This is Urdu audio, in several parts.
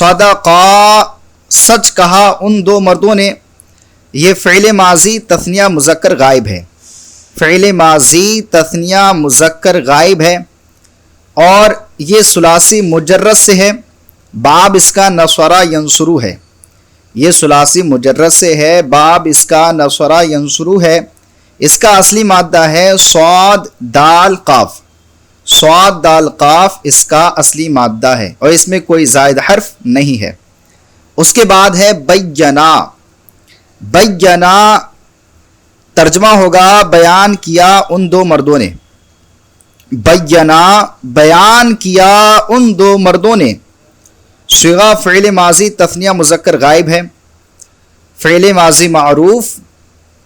صدقا سچ کہا ان دو مردوں نے، یہ فعل ماضی تثنیہ مذکر غائب ہے، فعل ماضی تثنیہ مذکر غائب ہے، اور یہ ثلاثی مجرد سے ہے، باب اس کا نصرہ ینصرو ہے، یہ ثلاثی مجرد سے ہے، باب اس کا نصرہ ینصرو ہے، اس کا اصلی مادہ ہے صاد دال قاف، صاد دال قاف اس کا اصلی مادہ ہے اور اس میں کوئی زائد حرف نہیں ہے۔ اس کے بعد ہے بینا، بینا ترجمہ ہوگا بیان کیا ان دو مردوں نے، بینا بیان کیا ان دو مردوں نے، صیغہ فعل ماضی تثنیہ مذکر غائب ہے، فعل ماضی معروف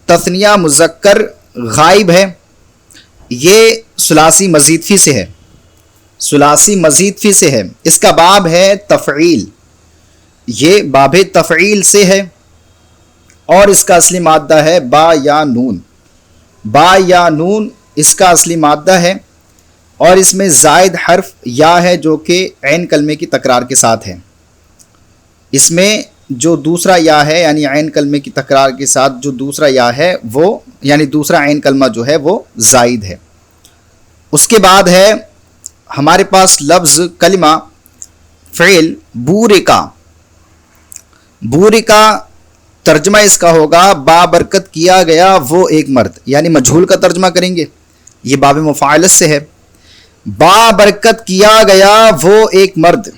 تثنیہ مذکر غائب ہے، یہ ثلاثی مزید فی سے ہے، ثلاثی مزید فی سے ہے، اس کا باب ہے تفعیل، یہ باب تفعیل سے ہے، اور اس کا اصلی مادہ ہے با یا نون، با یا نون اس کا اصلی مادہ ہے، اور اس میں زائد حرف یا ہے جو کہ عین کلمے کی تکرار کے ساتھ ہے، اس میں جو دوسرا یا ہے یعنی عین کلمے کی تکرار کے ساتھ جو دوسرا یا ہے وہ یعنی دوسرا عین کلمہ جو ہے وہ زائد ہے۔ اس کے بعد ہے ہمارے پاس لفظ کلمہ فعل بورکا، بورکا ترجمہ اس کا ہوگا با برکت کیا گیا وہ ایک مرد، یعنی مجہول کا ترجمہ کریں گے، یہ باب مفاعلت سے ہے، با برکت کیا گیا وہ ایک مرد،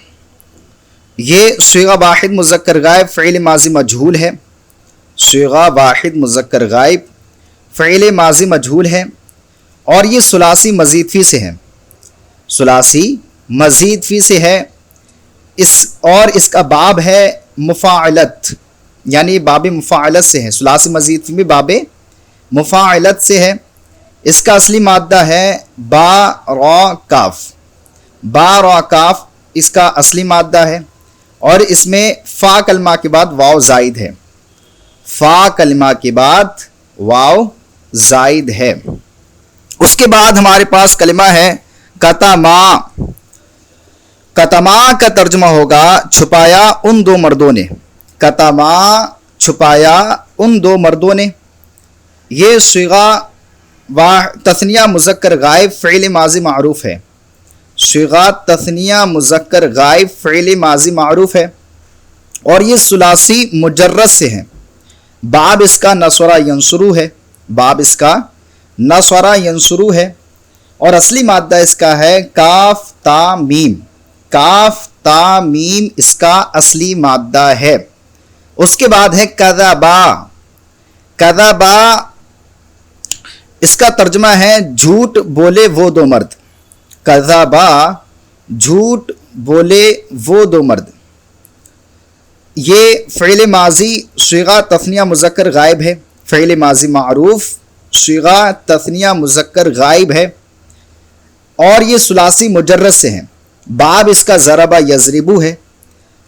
یہ صیغہ واحد مذکر غائب فعل ماضی مجہول ہے، صیغہ واحد مذکر غائب فعل ماضی مجہول ہے، اور یہ ثلاثی مزید فی سے ہے، ثلاثی مزید فی سے ہے، اور اس کا باب ہے مفاعلت، یعنی باب مفاعلت سے ہے، ثلاثی مزید فی میں باب مفاعلت سے ہے، اس کا اصلی مادہ ہے با را کاف، با را کاف اس کا اصلی مادہ ہے، اور اس میں فا کلمہ کے بعد واو زائد ہے، فا کلمہ کے بعد واو زائد ہے۔ اس کے بعد ہمارے پاس کلمہ ہے کتما، کتما کا ترجمہ ہوگا چھپایا ان دو مردوں نے، کتما چھپایا ان دو مردوں نے، یہ صیغہ تثنیہ مذکر غائب فعل ماضی معروف ہے، صیغہ تثنیہ مذکر غائب فعل ماضی معروف ہے، اور یہ ثلاثی مجرد سے ہے، باب اس کا نصرہ ینصرو ہے، باب اس کا نصرہ ینصرو ہے، اور اصلی مادہ اس کا ہے کاف تا میم، کاف تا میم اس کا اصلی مادہ ہے۔ اس کے بعد ہے کذبا، کذبا اس کا ترجمہ ہے جھوٹ بولے وہ دو مرد، کذبا جھوٹ بولے وہ دو مرد، یہ فعل ماضی صیغہ تثنیہ مذکر غائب ہے، فعل ماضی معروف صیغہ تثنیہ مذکر غائب ہے، اور یہ ثلاثی مجرد سے ہے، باب اس کا ضربہ یضربو ہے،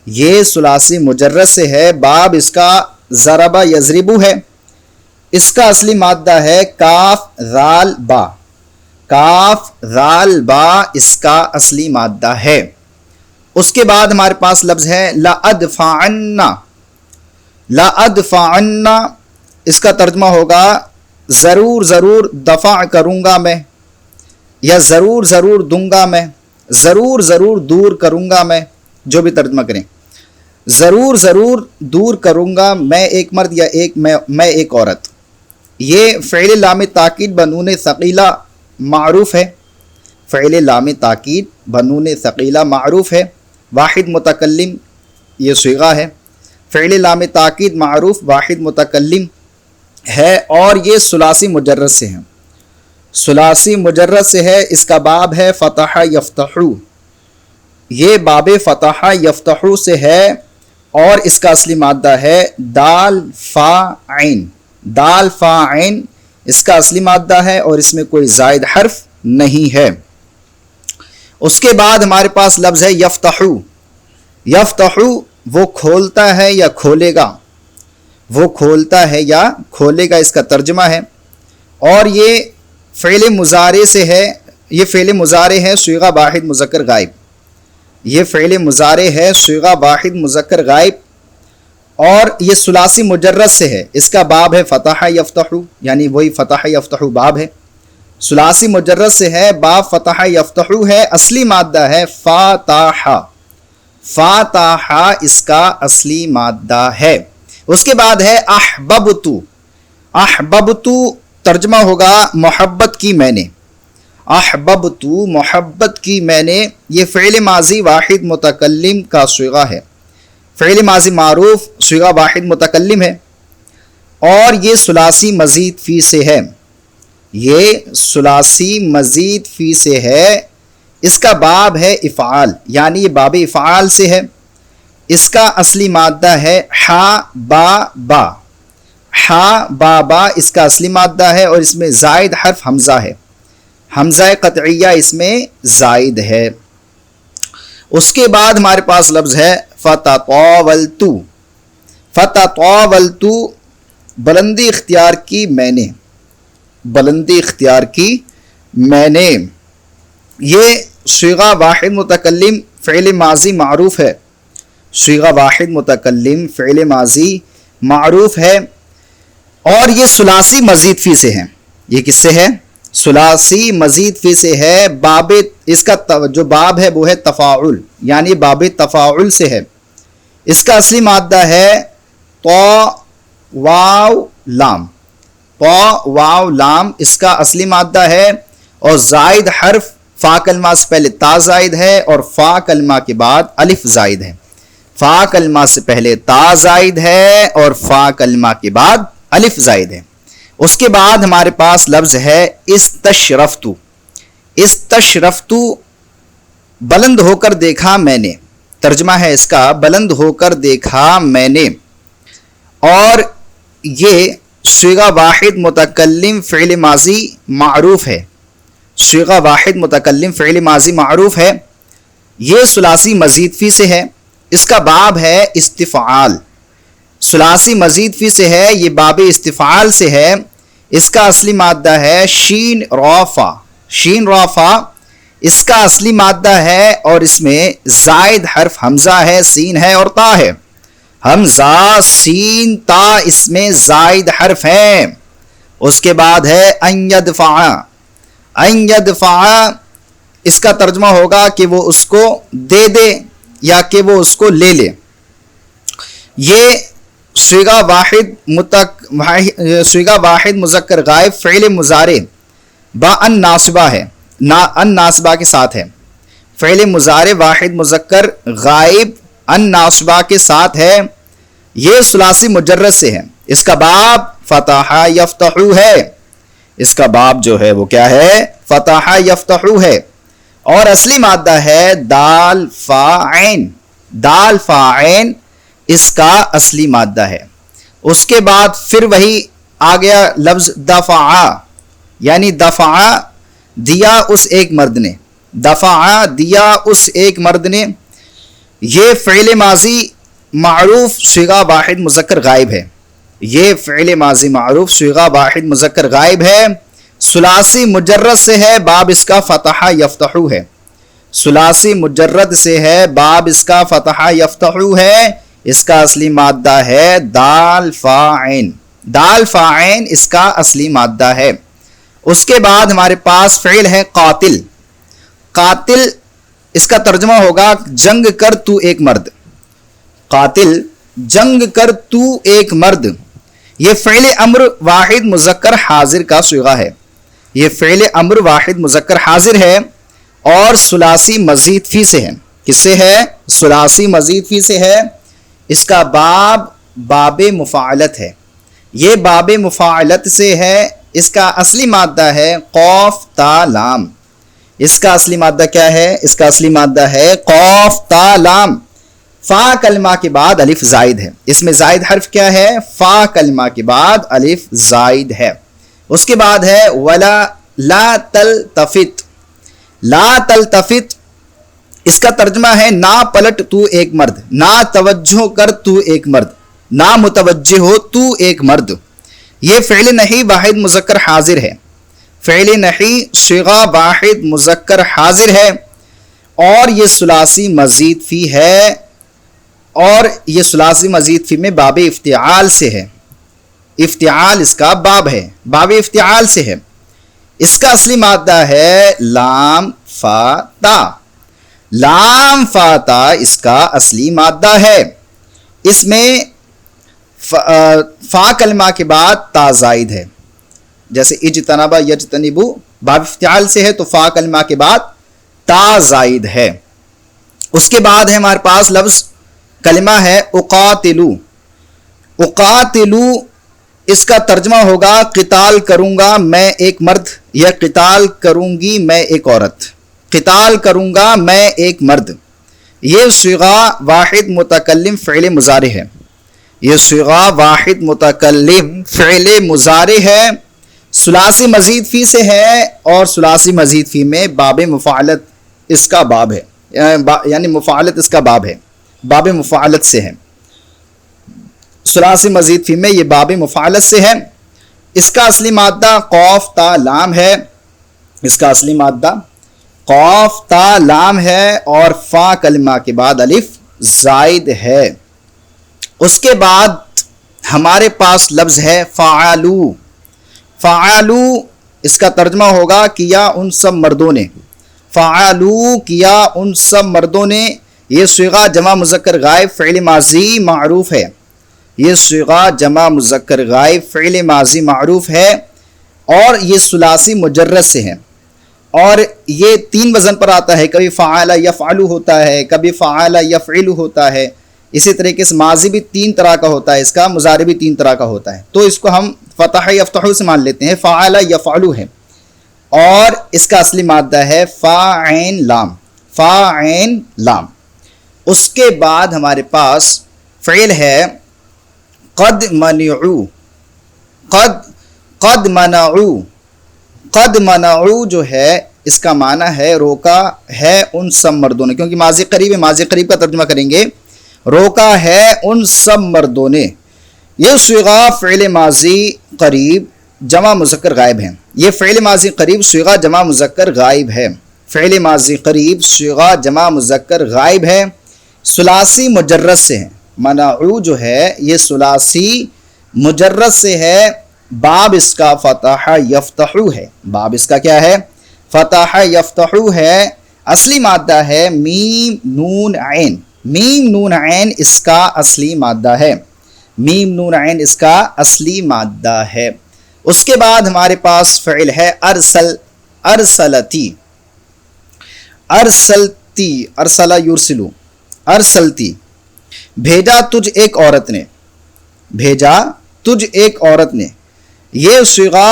یہ ثلاثی مجرد سے ہے، باب اس کا ضربہ یضربو ہے، اس کا اصلی مادہ ہے کاف ذال با، کاف ذال با اس کا اصلی مادہ ہے۔ اس کے بعد ہمارے پاس لفظ ہے لأدفعن، لأدفعن اس کا ترجمہ ہوگا ضرور ضرور دفع کروں گا میں، یا ضرور ضرور دوں گا میں، ضرور ضرور دور کروں گا میں، جو بھی ترجمہ کریں، ضرور ضرور دور کروں گا میں ایک مرد یا میں ایک عورت، یہ فعل لام تاکید بنون ثقیلہ معروف ہے، فعل لام تاکید بنون ثقیلہ معروف ہے، واحد متکلم یہ صیغہ ہے، فعل لام تاکید معروف واحد متکلم ہے، اور یہ ثلاثی مجرد سے ہے، ثلاثی مجرد سے ہے، اس کا باب ہے فتح یفتحو، یہ باب فتح یفتحو سے ہے، اور اس کا اصلی مادہ ہے دال فا عین، دال فا عین اس کا اصلی مادہ ہے، اور اس میں کوئی زائد حرف نہیں ہے۔ اس کے بعد ہمارے پاس لفظ ہے یفتحو، یفتحو وہ کھولتا ہے یا کھولے گا، وہ کھولتا ہے یا کھولے گا اس کا ترجمہ ہے، اور یہ فعل مضارع سے ہے، یہ فعل مضارع ہے صیغہ واحد مذکر غائب، یہ فعل مضارع ہے صیغہ واحد مذکر غائب، اور یہ ثلاثی مجرد سے ہے، اس کا باب ہے فتح یفتح، یعنی وہی فتح یفتح باب ہے، ثلاثی مجرد سے ہے، باب فتح یفتح ہے، اصلی مادہ ہے فاتح، فاتح اس کا اصلی مادہ ہے۔ اس کے بعد ہے احببت، احببت ترجمہ ہوگا محبت کی میں نے، احببت محبت کی میں نے، یہ فعل ماضی واحد متکلم کا صیغہ ہے، فعل ماضی معروف صیغہ واحد متکلم ہے، اور یہ ثلاثی مزید فی سے ہے، یہ ثلاثی مزید فی سے ہے، اس کا باب ہے افعال، یعنی یہ باب افعال سے ہے، اس کا اصلی مادہ ہے حا با با، حا با با اس کا اصلی مادہ ہے، اور اس میں زائد حرف حمزہ ہے، حمزہ قطعیہ اس میں زائد ہے۔ اس کے بعد ہمارے پاس لفظ ہے فتطاولت، فتطاولت بلندی اختیار کی میں نے، بلندی اختیار کی میں نے، یہ صیغہ واحد متکلم فعل ماضی معروف ہے، صیغہ واحد متکلم فعل ماضی معروف ہے، اور یہ ثلاثی مزید فی سے ہے، یہ کس سے ہے؟ ثلاثی مزید فی سے ہے، باب اس کا جو باب ہے وہ ہے تفاعل، یعنی باب تفاعل سے ہے، اس کا اصلی مادہ ہے طا واو لام، طا واو لام اس کا اصلی مادہ ہے، اور زائد حرف فا کلمہ سے پہلے تا زائد ہے، اور فا کلمہ کے بعد الف زائد ہے، فا کلمہ سے پہلے تا زائد ہے اور فا کلمہ کے بعد الف زائد ہے۔ اس کے بعد ہمارے پاس لفظ ہے استشرفت، استشرفت بلند ہو کر دیکھا میں نے، ترجمہ ہے اس کا بلند ہو کر دیکھا میں نے، اور یہ صیغہ واحد متکلم فعل ماضی معروف ہے، صیغہ واحد متکلم فعل ماضی معروف ہے، یہ ثلاثی مزید فی سے ہے، اس کا باب ہے استفعال، ثلاثی مزید فی سے ہے، یہ باب استفعال سے ہے، اس کا اصلی مادہ ہے شین رافع، شین رافع اس کا اصلی مادہ ہے، اور اس میں زائد حرف حمزہ ہے، سین ہے اور تا ہے، حمزہ سین تا اس میں زائد حرف ہیں۔ اس کے بعد ہے ان یدفع، ان یدفع اس کا ترجمہ ہوگا کہ وہ اس کو دے دے یا کہ وہ اس کو لے لے، یہ صیغہ واحد مذکر غائب فعل مضارع با ان ناصبہ ہے، ان ناصبہ کے ساتھ ہے، فعل مضارع واحد مذکر غائب ان ناصبہ کے ساتھ ہے، یہ ثلاثی مجرد سے ہے، اس کا باب فتح یفتح ہے، اس کا باب جو ہے وہ کیا ہے؟ فتح یفتح ہے، اور اصلی مادہ ہے دال فا عین، دال فا عین اس کا اصلی مادہ ہے۔ اس کے بعد پھر وہی آ گیا لفظ دفع، یعنی دفع دیا اس ایک مرد نے، دفع دیا اس ایک مرد نے، یہ فعل ماضی معروف صیغہ واحد مذکر غائب ہے، یہ فعل ماضی معروف صیغہ واحد مذکر غائب ہے، ثلاثی مجرد سے ہے، باب اس کا فتح یفتح ہے، ثلاثی مجرد سے ہے، باب اس کا فتح یفتح ہے، اس کا اصلی مادہ ہے دال فا عین، دال فا عین اس کا اصلی مادہ ہے۔ اس کے بعد ہمارے پاس فعل ہے قاتل، قاتل اس کا ترجمہ ہوگا جنگ کر تو ایک مرد، قاتل جنگ کر تو ایک مرد، یہ فعل امر واحد مذکر حاضر کا صیغہ ہے، یہ فعل امر واحد مذکر حاضر ہے، اور ثلاثی مزید فی سے ہے، کس سے ہے؟ ثلاثی مزید فی سے ہے، اس کا باب باب مفاعلت ہے، یہ باب مفاعلت سے ہے، اس کا اصلی مادہ ہے قاف تا لام، اس کا اصلی مادہ کیا ہے؟ اس کا اصلی مادہ ہے قاف تا لام، فا کلمہ کے بعد الف زائد ہے، اس میں زائد حرف کیا ہے؟ فا کلمہ کے بعد الف زائد ہے۔ اس کے بعد ہے ولا لا تلتفت، لا تلتفت اس کا ترجمہ ہے نہ پلٹ تو ایک مرد، نہ توجہ کر تو ایک مرد، نہ متوجہ ہو تو ایک مرد، یہ فعل نحی واحد مذکر حاضر ہے، فعل نحی صیغہ واحد مذکر حاضر ہے، اور یہ ثلاثی مزید فی ہے، اور یہ ثلاثی مزید فی میں باب افتعال سے ہے، افتعال اس کا باب ہے، باب افتعال سے ہے۔ اس کا اصلی مادہ ہے لام فا تا، لام فا تا اس کا اصلی مادہ ہے۔ اس میں فا کلمہ کے بعد تا زائد ہے، جیسے اجتنبا یجتنبو باب افتعال سے ہے تو فا کلمہ کے بعد تا زائد ہے۔ اس کے بعد ہے ہمارے پاس لفظ کلمہ ہے اقاتلو، اقاتلو اس کا ترجمہ ہوگا قتال کروں گا میں ایک مرد، یا قتال کروں گی میں ایک عورت، قتال کروں گا میں ایک مرد۔ یہ صیغہ واحد متکلم فعل مضارع ہے، یہ صیغہ واحد متکلم فعل مضارع ہے، ثلاثی مزید فی سے ہے، اور ثلاثی مزید فی میں باب مفاعلت اس کا باب ہے، یعنی مفاعلت اس کا باب ہے، باب مفاعلت سے ہے۔ ثلاثی مزید فی میں یہ باب مفاعلت سے ہے۔ اس کا اصلی مادہ قوف تا لام ہے، اس کا اصلی مادہ قوف تا لام ہے، اور فا کلمہ کے بعد الف زائد ہے۔ اس کے بعد ہمارے پاس لفظ ہے فعلو، فعلو اس کا ترجمہ ہوگا کیا ان سب مردوں نے، فعلو کیا ان سب مردوں نے۔ یہ صیغہ جمع مذکر غائب فعل ماضی معروف ہے، یہ صیغہ جمع مذکر غائب فعل ماضی معروف ہے، اور یہ ثلاثی مجرد سے ہے، اور یہ تین وزن پر آتا ہے، کبھی فعل یفعل ہوتا ہے، کبھی فعل یفعل ہوتا ہے، اسی طریقے سے ماضی بھی تین طرح کا ہوتا ہے، اس کا مضارع بھی تین طرح کا ہوتا ہے، تو اس کو ہم فتح یفتح سے مان لیتے ہیں، فعل یفعل ہے، اور اس کا اصلی مادہ ہے فا عین لام، فا عین لام۔ اس کے بعد ہمارے پاس فعل ہے قد منعو، قد منعو، قد منعو جو ہے اس کا معنی ہے روکا ہے ان سب مردوں نے، کیونکہ ماضی قریب ہے، ماضی قریب کا ترجمہ کریں گے، روکا ہے ان سب مردوں نے۔ یہ صیغہ فعل ماضی قریب جمع مذکر غائب ہے، یہ فعل ماضی قریب صیغہ جمع مذکر غائب ہے، فعل ماضی قریب صیغہ جمع مذکر غائب ہے، ثلاثی مجرد سے ہے، منعو جو ہے یہ ثلاثی مجرد سے ہے، باب اس کا فتح یفتحو ہے، باب اس کا کیا ہے؟ فتح یفتحو ہے، اصلی مادہ ہے میم نون عین، میم نون عین اس کا اصلی مادہ ہے، میم نون عین اس کا اصلی مادہ ہے۔ اس کے بعد ہمارے پاس فعل ہے ارسل، ارسلتی، ارسلتی، ارسلا یرسلو، ارسلتی، بھیجا تجھ ایک عورت نے، بھیجا تجھ ایک عورت نے۔ یہ صیغہ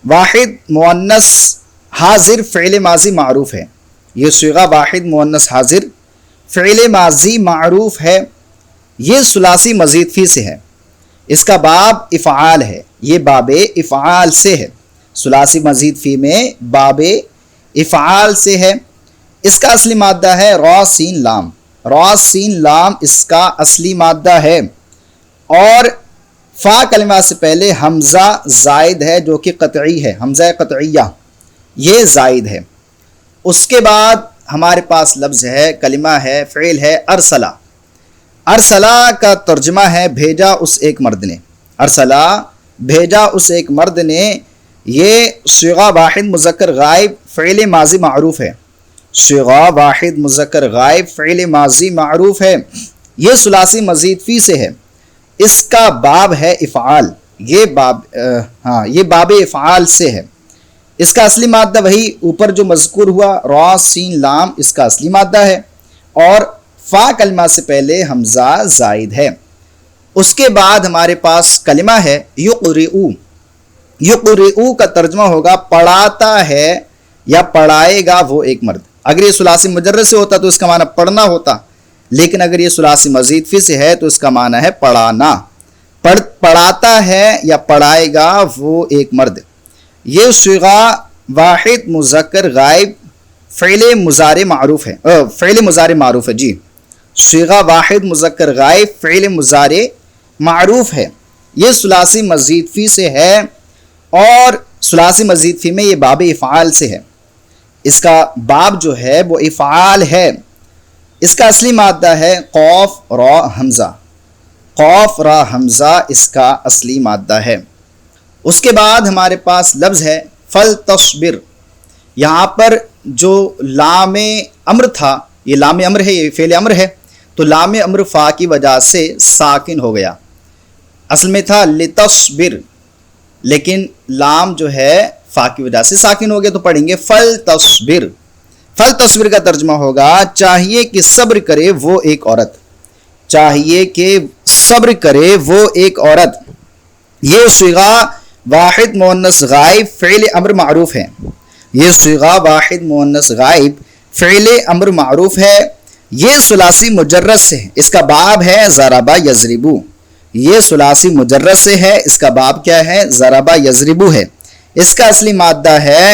واحد مؤنث حاضر فعل ماضی معروف ہے، یہ صیغہ واحد مؤنث حاضر فعل ماضی معروف ہے، یہ ثلاثی مزید فی سے ہے، اس کا باب افعال ہے، یہ باب افعال سے ہے، ثلاثی مزید فی میں باب افعال سے ہے۔ اس کا اصلی مادہ ہے را سین لام، را سین لام اس کا اصلی مادہ ہے، اور فا کلمہ سے پہلے حمزہ زائد ہے جو کہ قطعی ہے، حمزہ قطعیہ یہ زائد ہے۔ اس کے بعد ہمارے پاس لفظ ہے کلمہ ہے فعل ہے ارسلا، ارسلا کا ترجمہ ہے بھیجا اس ایک مرد نے، ارسلا بھیجا اس ایک مرد نے۔ یہ صیغہ واحد مذکر غائب فعل ماضی معروف ہے، صیغہ واحد مذکر غائب فعل ماضی معروف ہے، یہ ثلاثی مزید فی سے ہے، اس کا باب ہے افعال، یہ باب افعال سے ہے۔ اس کا اصلی مادہ وہی اوپر جو مذکور ہوا را سین لام اس کا اصلی مادہ ہے، اور فا کلمہ سے پہلے حمزہ زائد ہے۔ اس کے بعد ہمارے پاس کلمہ ہے یقرئو، یقرئو کا ترجمہ ہوگا پڑھاتا ہے یا پڑھائے گا وہ ایک مرد۔ اگر یہ ثلاثی مجرد سے ہوتا تو اس کا معنی پڑھنا ہوتا، لیکن اگر یہ ثلاثی مزید فی سے ہے تو اس کا معنی ہے پڑھانا، پڑھاتا ہے یا پڑھائے گا وہ ایک مرد۔ یہ صیغہ واحد مذکر غائب فعل مضارع معروف ہے، فعل مضارع معروف ہے، جی صیغہ واحد مذکر غائب فعل مضارع معروف ہے، یہ ثلاثی مزید فی سے ہے، اور ثلاثی مزید فی میں یہ باب افعال سے ہے۔ اس کا باب جو ہے وہ افعال ہے. اس کا اصلی مادہ ہے قوف را حمزہ. قوف را حمزہ اس کا اصلی مادہ ہے. اس کے بعد ہمارے پاس لفظ ہے فلتصبر. یہاں پر جو لام امر تھا، یہ لام امر ہے، یہ فعل امر ہے، تو لام امر فا کی وجہ سے ساکن ہو گیا. اصل میں تھا لتصبر، لیکن لام جو ہے فا کی وجہ سے ساکن ہو گیا، تو پڑھیں گے فلتصبر. فلتصبر کا ترجمہ ہوگا چاہیے کہ صبر کرے وہ ایک عورت. چاہیے کہ صبر کرے وہ ایک عورت. یہ صیغہ واحد مؤنث غائب فعل امر معروف ہے. یہ صیغہ واحد مؤنث غائب فعل امر معروف ہے. یہ ثلاثی مجرد سے ہے. اس کا باب ہے ضربہ یضربو. یہ ثلاثی مجرد سے ہے. اس کا باب کیا ہے؟ ضربہ یضربو ہے. اس کا اصلی مادہ ہے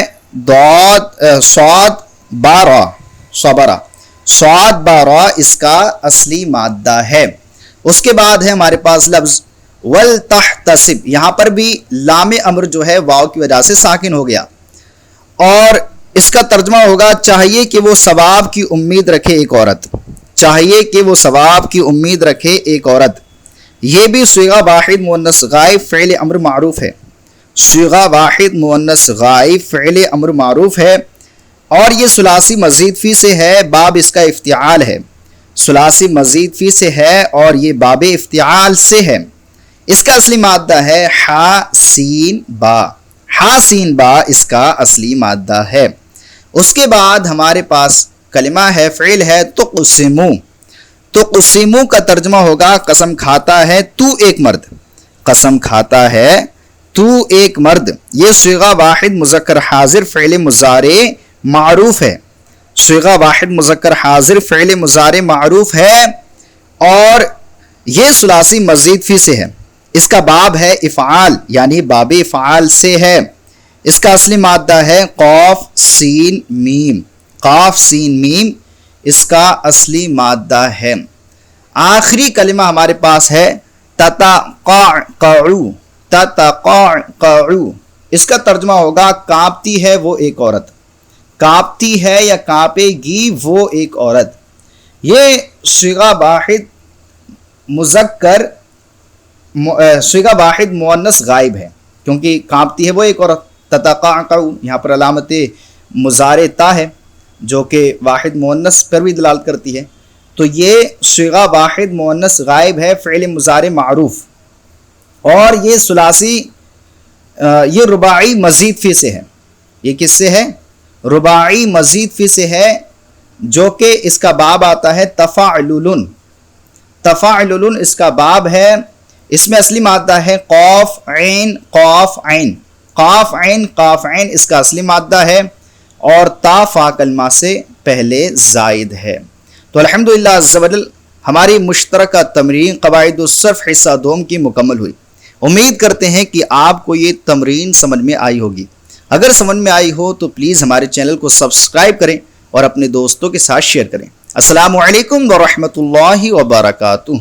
صاد بارا صبرا. صاد بارا اس کا اصلی مادہ ہے. اس کے بعد ہے ہمارے پاس لفظ ولتحتسب. یہاں پر بھی لام امر جو ہے واو کی وجہ سے ساکن ہو گیا، اور اس کا ترجمہ ہوگا چاہیے کہ وہ ثواب کی امید رکھے ایک عورت. چاہیے کہ وہ ثواب کی امید رکھے ایک عورت. یہ بھی صیغہ واحد مؤنث غائب فعل امر معروف ہے. صیغہ واحد مؤنث غائب فعل امر معروف ہے، اور یہ ثلاثی مزید فی سے ہے. باب اس کا افتعال ہے. ثلاثی مزید فی سے ہے اور یہ باب افتعال سے ہے. اس کا اصلی مادہ ہے ہا سین با. ہا سین با اس کا اصلی مادہ ہے. اس کے بعد ہمارے پاس کلمہ ہے، فعل ہے تقسمو. تقسمو کا ترجمہ ہوگا قسم کھاتا ہے تو ایک مرد. قسم کھاتا ہے تو ایک مرد. یہ صیغہ واحد مذکر حاضر فعل مضارع معروف ہے. صیغہ واحد مذکر حاضر فعل مضارع معروف ہے، اور یہ ثلاثی مزید فی سے ہے. اس کا باب ہے افعال، یعنی باب افعال سے ہے. اس کا اصلی مادہ ہے قاف سین میم. قاف سین میم اس کا اصلی مادہ ہے. آخری کلمہ ہمارے پاس ہے تتقعقعو. تتقعقعو اس کا ترجمہ ہوگا کانپتی ہے وہ ایک عورت. کانپتی ہے یا کانپے گی وہ ایک عورت. یہ صیغہ واحد مذکر صیغہ واحد مؤنث غائب ہے، کیونکہ کانپتی ہے وہ ایک عورت. تتقعقعو یہاں پر علامت مضارع تا ہے جو کہ واحد مؤنث پر بھی دلالت کرتی ہے. تو یہ صیغہ واحد مؤنث غائب ہے فعل مضارع معروف، اور یہ ثلاثی یہ رباعی مزید فی سے ہے. یہ کس سے ہے؟ رباعی مزید فی سے ہے، جو کہ اس کا باب آتا ہے تفاعلن. تفاعلن اس کا باب ہے. اس میں اصلی مادہ ہے قاف عین قاف عین. قاف عین قاف عین اس کا اصلی مادہ ہے، اور تا فا کلمہ سے پہلے زائد ہے. تو الحمدللہ عز و جل ہماری مشترکہ تمرین قواعد الصرف حصہ دوم کی مکمل ہوئی. امید کرتے ہیں کہ آپ کو یہ تمرین سمجھ میں آئی ہوگی. اگر سمجھ میں آئی ہو تو پلیز ہمارے چینل کو سبسکرائب کریں اور اپنے دوستوں کے ساتھ شیئر کریں. السلام علیکم ورحمۃ اللہ وبرکاتہ.